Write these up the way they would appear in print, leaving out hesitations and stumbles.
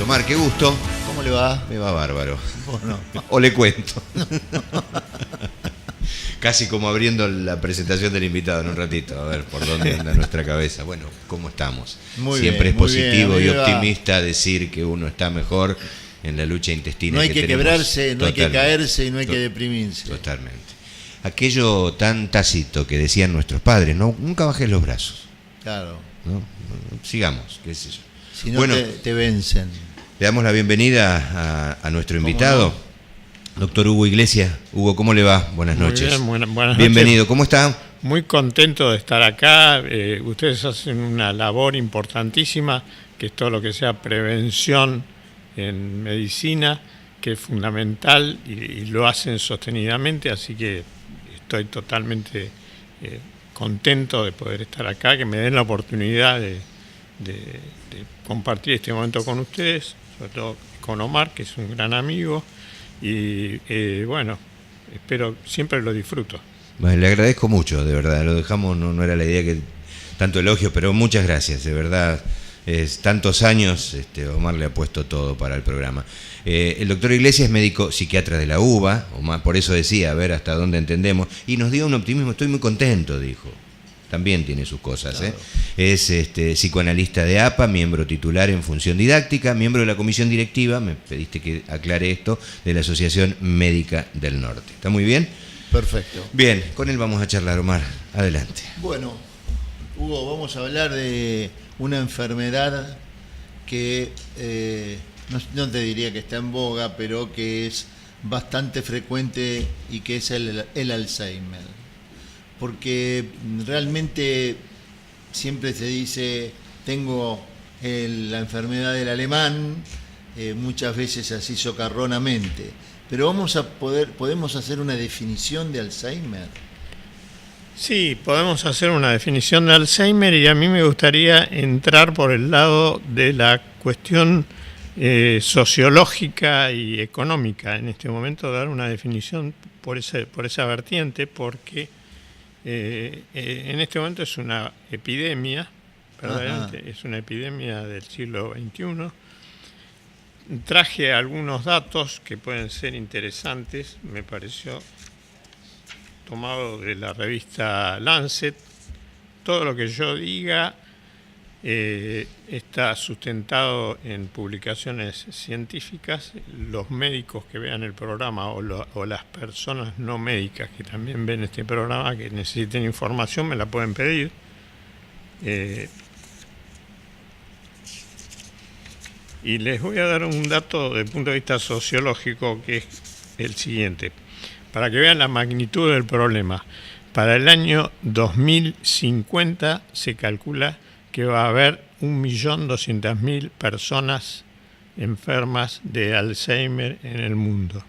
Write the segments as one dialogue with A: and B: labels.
A: noches, Omar, qué gusto.
B: ¿Cómo le va?
A: Me va bárbaro.
B: Bueno.
A: O le cuento. Casi como abriendo la presentación del invitado en un ratito, a ver por dónde anda nuestra cabeza. Bueno, ¿cómo estamos?
B: Muy
A: Siempre
B: bien,
A: es positivo
B: muy bien,
A: y optimista decir que uno está mejor en la lucha intestina.
B: No hay que
A: tenemos.
B: quebrarse, no hay que
A: Totalmente.
B: caerse y no hay que deprimirse.
A: Totalmente. Aquello tan tácito que decían nuestros padres, no, nunca bajes los brazos.
B: Claro.
A: ¿No? Sigamos, qué sé yo.
B: Si no,
A: bueno,
B: te vencen.
A: le damos la bienvenida a nuestro invitado, doctor Hugo Iglesias. Hugo, ¿cómo le va? Buenas noches.
C: Bien, buenas
A: Bienvenido,
C: noches.
A: ¿cómo está?
C: Muy contento de estar acá. Ustedes hacen una labor importantísima, que es todo lo que sea prevención en medicina, que es fundamental y lo hacen sostenidamente, así que estoy totalmente contento de poder estar acá, que me den la oportunidad de compartir este momento con ustedes, sobre todo con Omar, que es un gran amigo, y bueno, espero, siempre lo disfruto.
A: Bueno, le agradezco mucho, de verdad, lo dejamos, no era la idea que tanto elogio, pero muchas gracias, de verdad. Tantos años, Omar le ha puesto todo para el programa. El doctor Iglesias es médico psiquiatra de la UBA, Omar, por eso decía, a ver hasta dónde entendemos, y nos dio un optimismo, estoy muy contento, dijo. También tiene sus cosas. Claro. Es psicoanalista de APA, miembro titular en función didáctica, miembro de la comisión directiva, me pediste que aclare esto, de la Asociación Médica del Norte. ¿Está muy bien?
B: Perfecto.
A: Bien, con él vamos a charlar, Omar. Adelante.
B: Bueno, Hugo, vamos a hablar de una enfermedad que no te diría que está en boga, pero que es bastante frecuente y que es el Alzheimer. Porque realmente siempre se dice, tengo la enfermedad del alemán, muchas veces así socarronamente. Pero podemos hacer una definición de Alzheimer.
C: Sí, podemos hacer una definición de Alzheimer y a mí me gustaría entrar por el lado de la cuestión sociológica y económica. En este momento dar una definición por esa vertiente, porque en este momento es una epidemia, verdaderamente es una epidemia del siglo XXI. Traje algunos datos que pueden ser interesantes, me pareció tomado de la revista Lancet. Todo lo que yo diga está sustentado en publicaciones científicas. Los médicos que vean el programa o las personas no médicas que también ven este programa, que necesiten información, me la pueden pedir. Y les voy a dar un dato desde el punto de vista sociológico, que es el siguiente, para que vean la magnitud del problema. Para el año 2050 se calcula que va a haber 1.200.000 personas enfermas de Alzheimer en el mundo.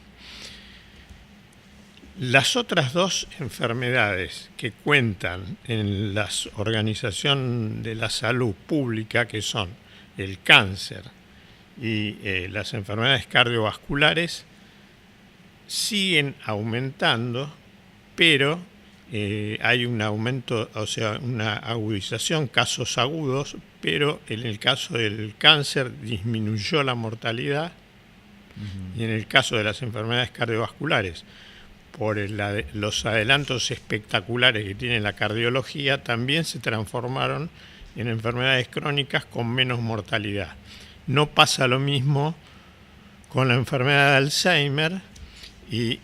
C: Las otras dos enfermedades que cuentan en la Organización de la Salud Pública, que son el cáncer y las enfermedades cardiovasculares, siguen aumentando, pero hay un aumento, o sea, una agudización, casos agudos, pero en el caso del cáncer disminuyó la mortalidad y en el caso de las enfermedades cardiovasculares, por los adelantos espectaculares que tiene la cardiología, también se transformaron en enfermedades crónicas con menos mortalidad. No pasa lo mismo con la enfermedad de Alzheimer, y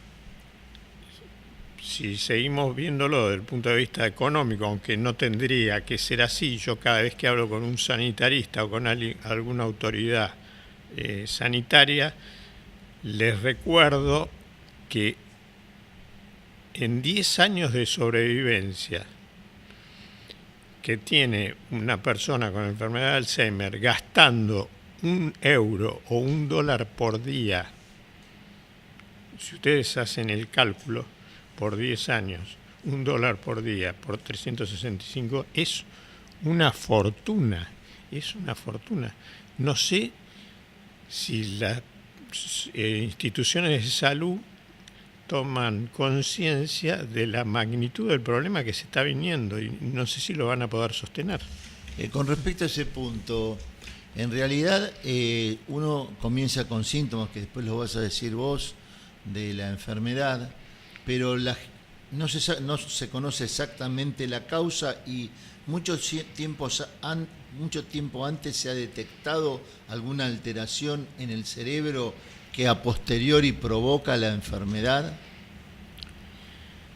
C: si seguimos viéndolo desde el punto de vista económico, aunque no tendría que ser así, yo cada vez que hablo con un sanitarista o con alguna autoridad sanitaria, les recuerdo que en 10 años de sobrevivencia que tiene una persona con enfermedad de Alzheimer gastando €1 o $1 por día, si ustedes hacen el cálculo por 10 años, $1 por día por 365, es una fortuna, es una fortuna. No sé si las instituciones de salud toman conciencia de la magnitud del problema que se está viniendo y no sé si lo van a poder sostener.
B: Con respecto a ese punto, En realidad, uno comienza con síntomas, que después los vas a decir vos, de la enfermedad, pero no se conoce exactamente la causa y mucho tiempo antes se ha detectado alguna alteración en el cerebro que a posteriori provoca la enfermedad.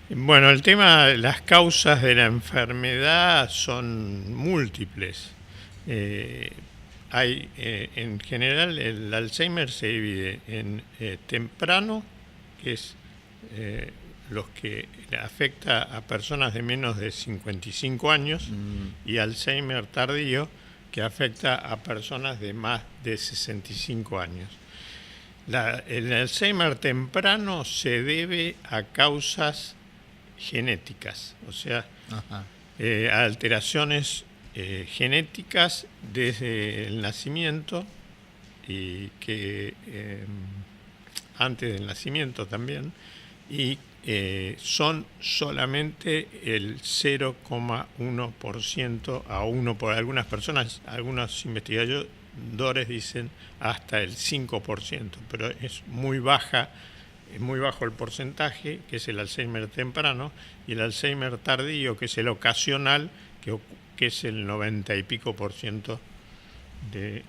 C: Bueno, el tema, las causas de la enfermedad son múltiples. En general, el Alzheimer se divide en temprano, que es los que afecta a personas de menos de 55 años, y Alzheimer tardío, que afecta a personas de más de 65 años. El Alzheimer temprano se debe a causas genéticas, o sea, a alteraciones genéticas desde el nacimiento y que antes del nacimiento también, y son solamente el 0,1% a 1 por algunas personas. Algunos investigadores dicen hasta el 5%, pero es muy bajo el porcentaje, que es el Alzheimer temprano, y el Alzheimer tardío, que es el ocasional, que es el 90 y pico % de...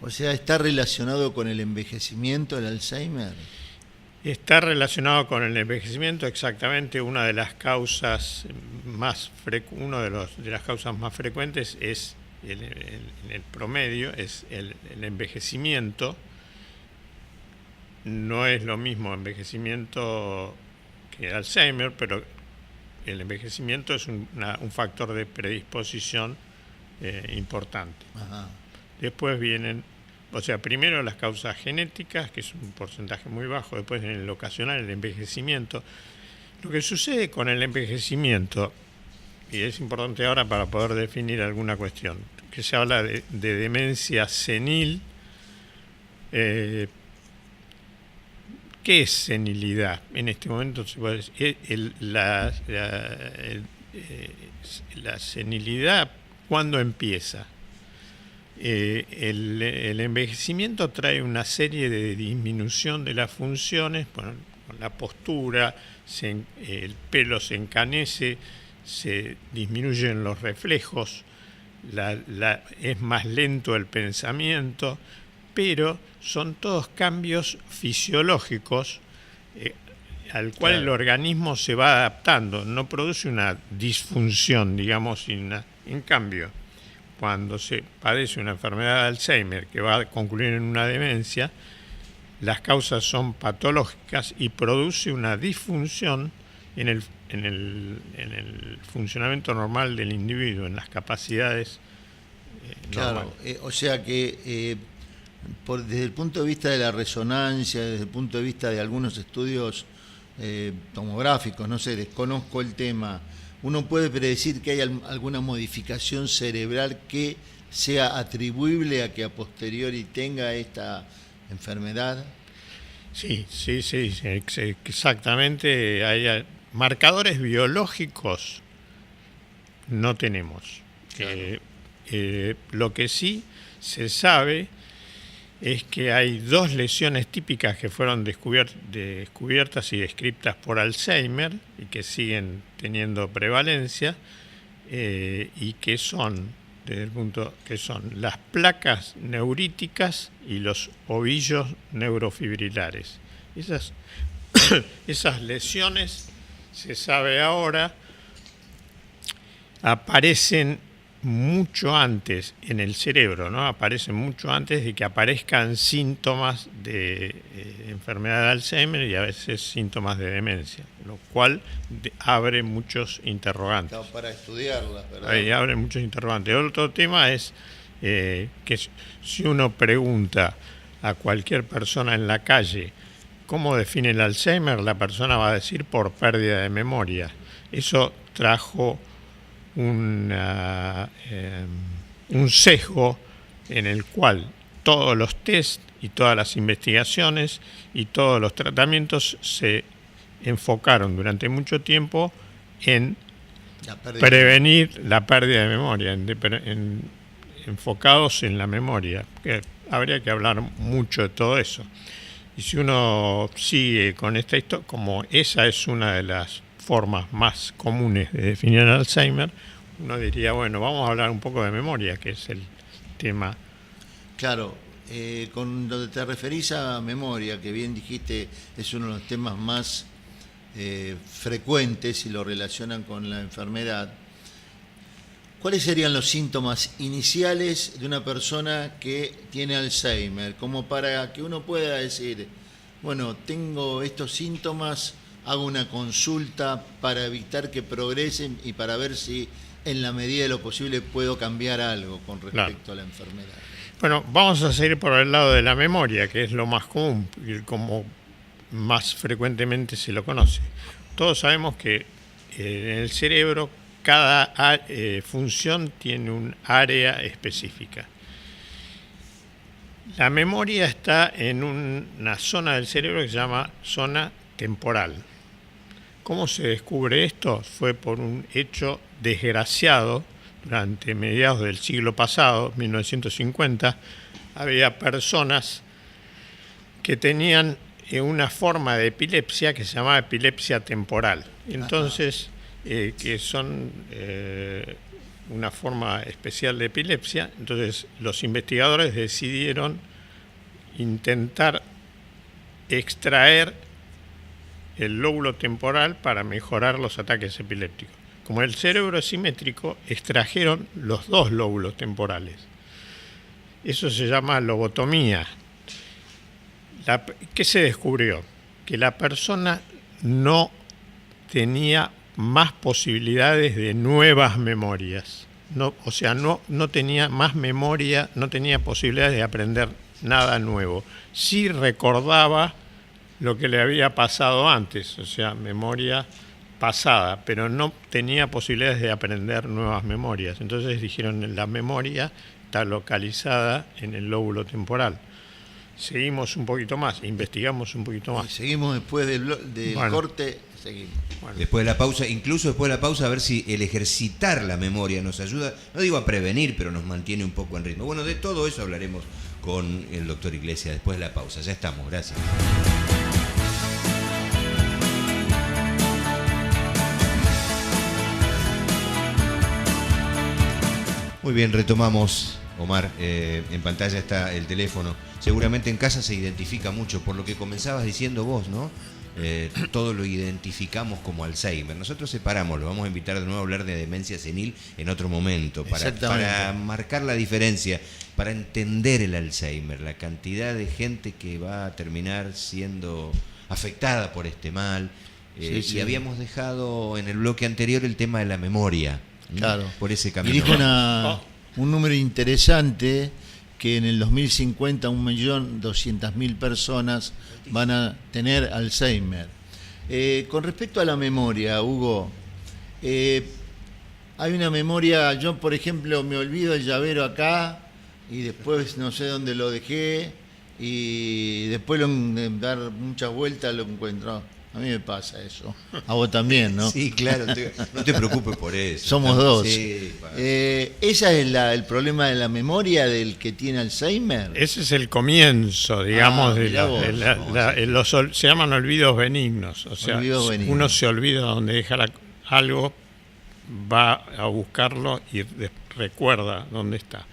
B: O sea, ¿está relacionado con el envejecimiento el Alzheimer?
C: Está relacionado con el envejecimiento, exactamente. Una de las causas más frecuentes es en el promedio es el envejecimiento. No es lo mismo envejecimiento que Alzheimer, pero el envejecimiento es un factor de predisposición importante.
B: Ajá.
C: Después vienen, o sea, primero las causas genéticas, que es un porcentaje muy bajo, después en el ocasional, el envejecimiento. Lo que sucede con el envejecimiento, y es importante ahora para poder definir alguna cuestión, que se habla de demencia senil. ¿Qué es senilidad? En este momento se puede decir, la senilidad, ¿cuándo empieza? El envejecimiento trae una serie de disminución de las funciones, bueno, con la postura, el pelo se encanece, se disminuyen los reflejos, es más lento el pensamiento, pero son todos cambios fisiológicos al cual el organismo se va adaptando, no produce una disfunción, digamos, en cambio, cuando se padece una enfermedad de Alzheimer que va a concluir en una demencia, las causas son patológicas y produce una disfunción en el funcionamiento normal del individuo, en las capacidades
B: claro, o sea que desde el punto de vista de la resonancia, desde el punto de vista de algunos estudios tomográficos, no sé, desconozco el tema, uno puede predecir que hay alguna modificación cerebral que sea atribuible a que a posteriori tenga esta enfermedad.
C: Sí, exactamente. Hay marcadores biológicos, no tenemos.
B: Claro.
C: Lo que sí se sabe es que hay 2 lesiones típicas que fueron descubiertas y descritas por Alzheimer y que siguen teniendo prevalencia, y que son, desde el punto que son las placas neuríticas y los ovillos neurofibrilares. Esas lesiones, se sabe ahora, aparecen mucho antes en el cerebro, ¿no? Aparecen mucho antes de que aparezcan síntomas de enfermedad de Alzheimer y a veces síntomas de demencia, lo cual abre muchos interrogantes.
B: Está para estudiarlas, ¿verdad?
C: Ahí abre muchos interrogantes. Otro tema es que si uno pregunta a cualquier persona en la calle cómo define el Alzheimer, la persona va a decir por pérdida de memoria. Eso trajo un sesgo en el cual todos los test y todas las investigaciones y todos los tratamientos se enfocaron durante mucho tiempo en prevenir la pérdida de memoria, en enfocados en la memoria, que habría que hablar mucho de todo eso. Y si uno sigue con esta historia, como esa es una de las formas más comunes de definir el Alzheimer, uno diría, bueno, vamos a hablar un poco de memoria, que es el tema.
B: Claro, cuando te referís a memoria, que bien dijiste, es uno de los temas más frecuentes y lo relacionan con la enfermedad. ¿Cuáles serían los síntomas iniciales de una persona que tiene Alzheimer? Como para que uno pueda decir, bueno, tengo estos síntomas, hago una consulta para evitar que progresen y para ver si en la medida de lo posible puedo cambiar algo con respecto a la enfermedad.
C: Bueno, vamos a seguir por el lado de la memoria, que es lo más común y como más frecuentemente se lo conoce. Todos sabemos que en el cerebro cada función tiene un área específica. La memoria está en una zona del cerebro que se llama zona temporal. ¿Cómo se descubre esto? Fue por un hecho desgraciado. Durante mediados del siglo pasado, 1950, había personas que tenían una forma de epilepsia que se llamaba epilepsia temporal. Entonces, que son una forma especial de epilepsia. Entonces, los investigadores decidieron intentar extraer el lóbulo temporal para mejorar los ataques epilépticos. Como el cerebro es simétrico, extrajeron los dos lóbulos temporales. Eso se llama lobotomía. ¿Qué se descubrió? Que la persona no tenía más posibilidades de nuevas memorias. No tenía más memoria, no tenía posibilidades de aprender nada nuevo. Sí recordaba lo que le había pasado antes, o sea, memoria pasada, pero no tenía posibilidades de aprender nuevas memorias. Entonces dijeron, la memoria está localizada en el lóbulo temporal. Seguimos un poquito más, investigamos un poquito más.
B: Y seguimos después del corte, seguimos.
A: Bueno. Después de la pausa, incluso después de la pausa, a ver si el ejercitar la memoria nos ayuda, no digo a prevenir, pero nos mantiene un poco en ritmo. Bueno, de todo eso hablaremos con el doctor Iglesias después de la pausa. Ya estamos, gracias. Muy bien, retomamos, Omar, en pantalla está el teléfono. Seguramente en casa se identifica mucho, por lo que comenzabas diciendo vos, ¿no? Todo lo identificamos como Alzheimer. Nosotros separamos, lo vamos a invitar de nuevo a hablar de demencia senil en otro momento, para marcar la diferencia, para entender el Alzheimer, la cantidad de gente que va a terminar siendo afectada por este mal. Sí. Y habíamos dejado en el bloque anterior el tema de la memoria.
B: Claro.
A: Por ese camino.
B: Y dijo un número interesante, que en el 2050 1.200.000 personas van a tener Alzheimer. Con respecto a la memoria, Hugo, hay una memoria, yo por ejemplo me olvido el llavero acá y después no sé dónde lo dejé y después de dar muchas vueltas lo encuentro. A mí me pasa eso. A vos también, ¿no?
A: Sí, claro. No te preocupes por eso.
B: Somos dos.
A: Sí,
B: ¿Ese es el problema de la memoria del que tiene Alzheimer?
C: Ese es el comienzo, digamos, se llaman olvidos benignos. O sea, uno se olvida donde deja algo, va a buscarlo y recuerda dónde está.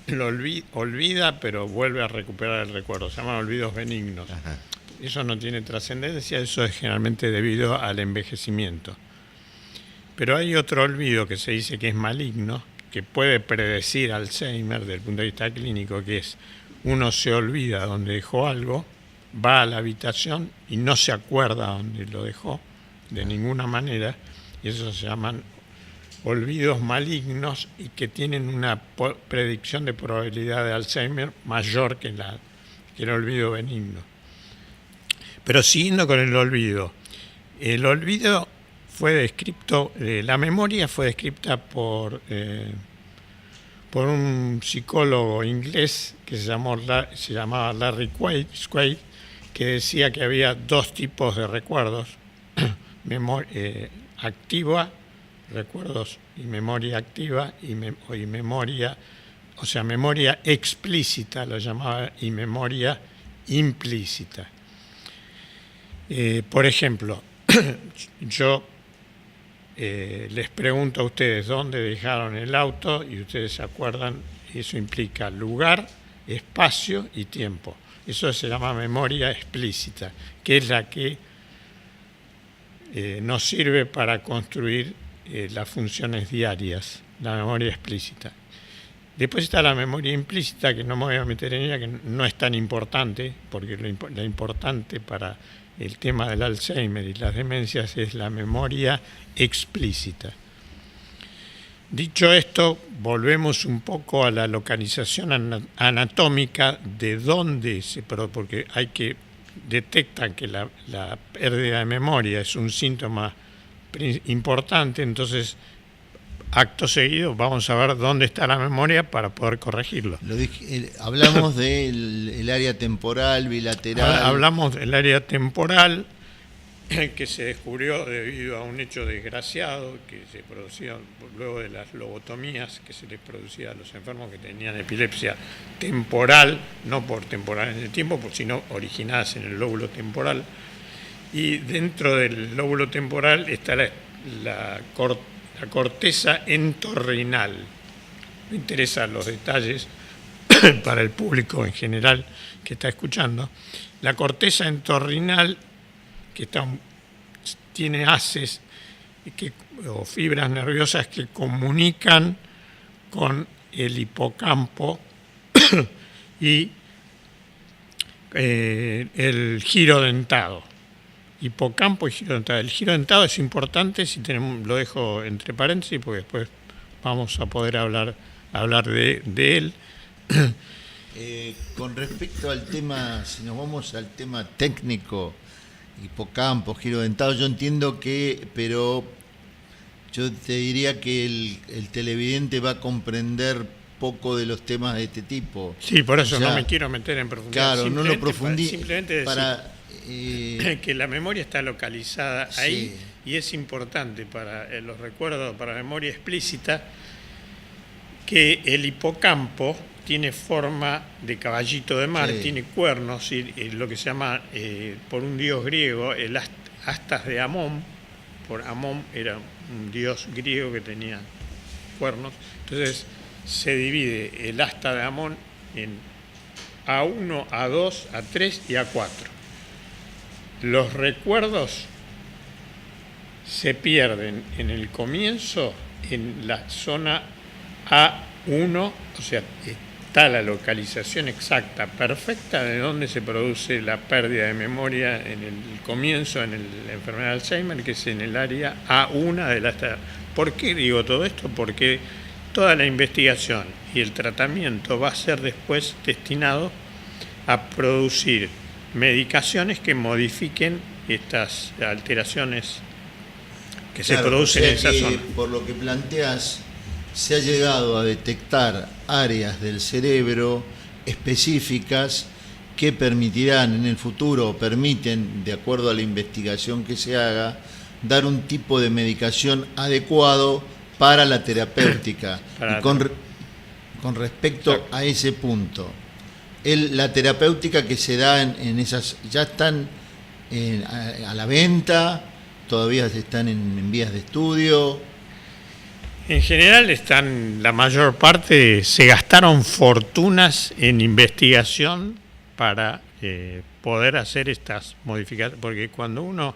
C: Lo olvida, pero vuelve a recuperar el recuerdo. Se llaman olvidos benignos. Ajá. Eso no tiene trascendencia, eso es generalmente debido al envejecimiento. Pero hay otro olvido que se dice que es maligno, que puede predecir Alzheimer desde el punto de vista clínico, que es uno se olvida dónde dejó algo, va a la habitación y no se acuerda dónde lo dejó de ninguna manera, y eso se llaman olvidos malignos y que tienen una predicción de probabilidad de Alzheimer mayor que el olvido benigno. Pero siguiendo con el olvido fue descrito, la memoria fue descrita por un psicólogo inglés que se llamaba Larry Quaid, que decía que había dos tipos de recuerdos, activa, recuerdos y memoria activa y memoria o sea, memoria explícita lo llamaba, y memoria implícita. Por ejemplo, yo les pregunto a ustedes dónde dejaron el auto y ustedes se acuerdan, eso implica lugar, espacio y tiempo. Eso se llama memoria explícita, que es la que nos sirve para construir las funciones diarias, la memoria explícita. Después está la memoria implícita, que no me voy a meter en ella, que no es tan importante, porque lo importante para el tema del Alzheimer y las demencias es la memoria explícita. Dicho esto, volvemos un poco a la localización anatómica de dónde se produce, porque detectan que la pérdida de memoria es un síntoma importante, entonces acto seguido vamos a ver dónde está la memoria para poder corregirlo.
B: Hablamos del área temporal, bilateral.
C: Hablamos del área temporal, que se descubrió debido a un hecho desgraciado que se producía luego de las lobotomías que se les producía a los enfermos que tenían epilepsia temporal, no por temporal en el tiempo, sino originadas en el lóbulo temporal. Y dentro del lóbulo temporal está la corteza entorrinal. Me interesan los detalles para el público en general que está escuchando. La corteza entorrinal, que tiene haces o fibras nerviosas que comunican con el hipocampo y el giro dentado. Hipocampo y giro dentado. El giro dentado es importante, lo dejo entre paréntesis porque después vamos a poder hablar de él.
B: Con respecto al tema, si nos vamos al tema técnico, hipocampo, giro dentado, yo entiendo pero yo te diría que el televidente va a comprender poco de los temas de este tipo.
C: Sí, por eso no me quiero meter en profundidad.
B: Claro, no lo profundizo.
C: Simplemente decir que la memoria está localizada ahí, y es importante para los recuerdos, para la memoria explícita, que el hipocampo tiene forma de caballito de mar, tiene cuernos, y lo que se llama, por un dios griego, el astas de Amón. Por Amón era un dios griego que tenía cuernos. Entonces se divide el asta de Amón en A1, A2, A3 y A4. Los recuerdos se pierden en el comienzo, en la zona A1, o sea, está la localización exacta, perfecta, de dónde se produce la pérdida de memoria en el comienzo, en la enfermedad de Alzheimer, que es en el área A1 de la... ¿Por qué digo todo esto? Porque toda la investigación y el tratamiento va a ser después destinado a producir medicaciones que modifiquen estas alteraciones que se producen en esa zona.
B: Por lo que planteas, se ha llegado a detectar áreas del cerebro específicas que permitirán en el futuro, permiten, de acuerdo a la investigación que se haga, dar un tipo de medicación adecuado para la terapéutica. Y con respecto a ese punto, la terapéutica que se da en esas, ¿ya están a la venta? ¿Todavía están en vías de estudio?
C: En general la mayor parte se gastaron fortunas en investigación para poder hacer estas modificaciones, porque cuando uno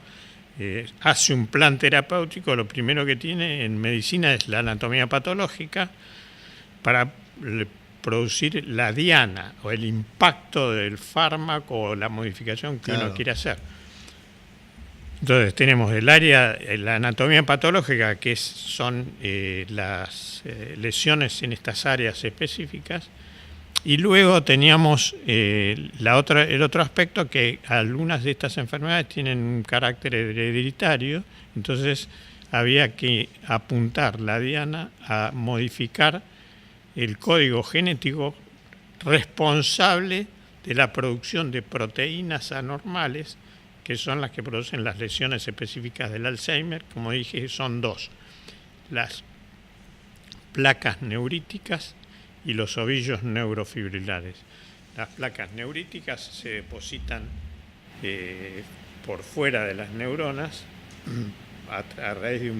C: hace un plan terapéutico, lo primero que tiene en medicina es la anatomía patológica para producir la diana o el impacto del fármaco o la modificación que uno quiere hacer. Entonces tenemos el área, la anatomía patológica, que son las lesiones en estas áreas específicas, y luego teníamos el otro aspecto, que algunas de estas enfermedades tienen un carácter hereditario, entonces había que apuntar la diana a modificar el código genético responsable de la producción de proteínas anormales, que son las que producen las lesiones específicas del Alzheimer. Como dije, son dos: las placas neuríticas y los ovillos neurofibrilares. Las placas neuríticas se depositan por fuera de las neuronas a raíz de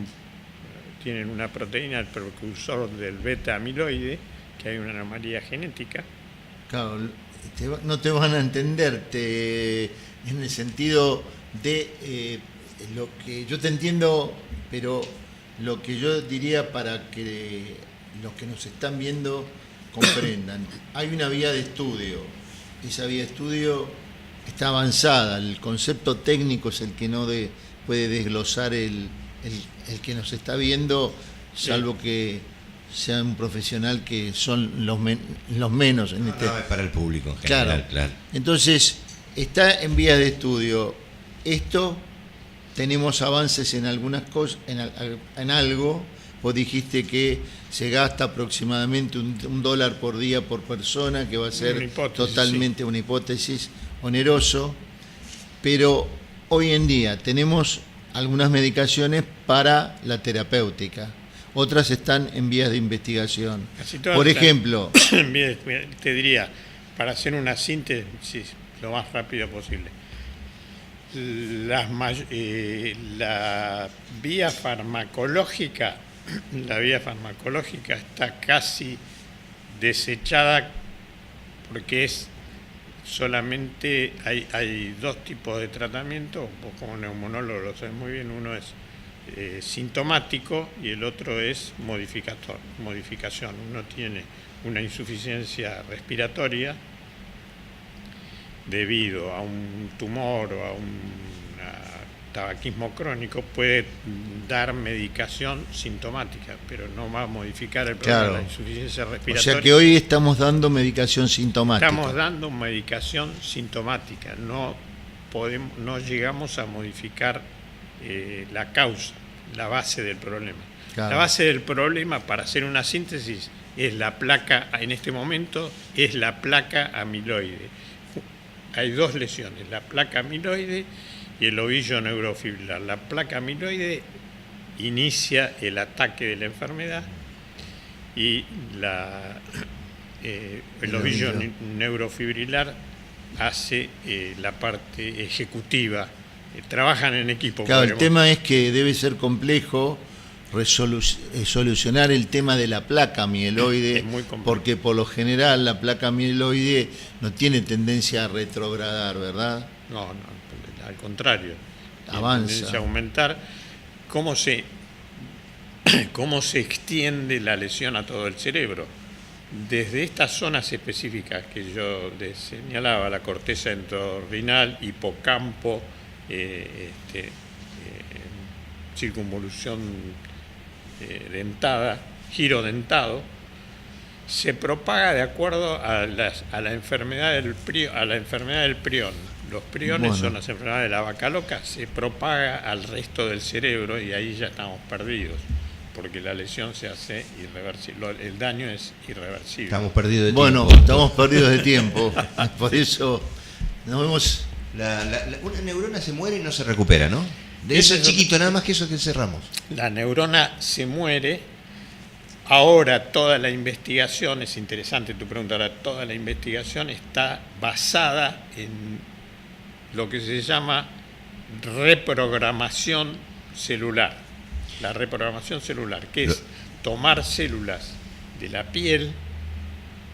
C: tienen una proteína, el precursor del beta amiloide, que hay una anomalía genética.
B: Claro, no te van a entender en el sentido de lo que yo te entiendo, pero lo que yo diría para que los que nos están viendo comprendan. Hay una vía de estudio, esa vía de estudio está avanzada, el concepto técnico es el que no puede desglosar el que nos está viendo, salvo que sea un profesional que son los menos en este.
A: No, es para el público en general, claro.
B: Entonces, está en vías de estudio. Esto, tenemos avances en algunas cosas, en algo. Vos dijiste que se gasta aproximadamente $1 por día por persona, que va a ser totalmente una hipótesis oneroso, pero hoy en día tenemos algunas medicaciones para la terapéutica, otras están en vías de investigación. Por ejemplo,
C: te diría, para hacer una síntesis lo más rápido posible, la vía farmacológica está casi desechada porque solamente hay dos tipos de tratamiento. Vos como neumonólogo lo sabés muy bien, uno es sintomático y el otro es modificación. Uno tiene una insuficiencia respiratoria debido a un tumor o a un tabaquismo crónico, puede dar medicación sintomática, pero no va a modificar el problema de la insuficiencia respiratoria.
B: O sea que hoy estamos dando medicación sintomática.
C: Estamos dando medicación sintomática, no llegamos a modificar la causa, la base del problema. Claro. La base del problema, para hacer una síntesis, es la placa, en este momento, es la placa amiloide. Hay dos lesiones, la placa amiloide y el ovillo neurofibrilar. La placa amiloide inicia el ataque de la enfermedad y el ovillo neurofibrilar hace la parte ejecutiva. Trabajan en equipo.
B: Claro, el tema es que debe ser complejo solucionar el tema de la placa amiloide, porque por lo general la placa amiloide no tiene tendencia a retrogradar, ¿verdad?
C: No, al contrario,
B: avanza.
C: Tiene tendencia a aumentar. ¿Cómo se extiende la lesión a todo el cerebro? Desde estas zonas específicas que yo señalaba, la corteza entorrinal, hipocampo, circunvolución dentada, giro dentado, se propaga de acuerdo a la enfermedad del prión. Los priones son las enfermedades de la vaca loca, se propaga al resto del cerebro y ahí ya estamos perdidos, porque la lesión se hace irreversible, el daño es irreversible.
A: Estamos perdidos de tiempo.
B: Bueno, estamos perdidos de tiempo, por eso nos vemos.
A: Una neurona se muere y no se recupera, ¿no? De eso es chiquito, nada más que eso que cerramos.
C: La neurona se muere. Ahora toda la investigación, es interesante tu pregunta, ahora toda la investigación está basada en lo que se llama reprogramación celular. La reprogramación celular, que es tomar células de la piel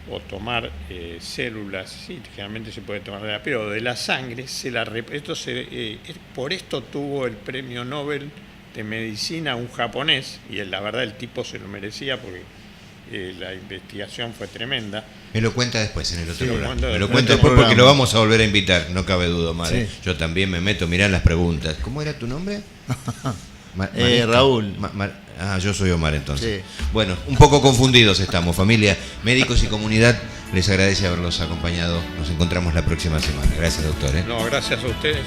C: o tomar células, sí, generalmente se puede tomar de la piel o de la sangre, por esto tuvo el premio Nobel de Medicina un japonés, y la verdad el tipo se lo merecía porque la investigación fue tremenda.
A: Me lo cuenta después en el otro programa.
C: Me
A: lo cuenta después porque lo vamos a volver a invitar, no cabe duda, Omar. Sí. Yo también me meto, mirá las preguntas. ¿Cómo era tu nombre?
B: Raúl.
A: Yo soy Omar entonces. Sí. Bueno, un poco confundidos estamos, familia. Médicos y comunidad, les agradece haberlos acompañado. Nos encontramos la próxima semana. Gracias, doctor.
C: No, gracias a ustedes.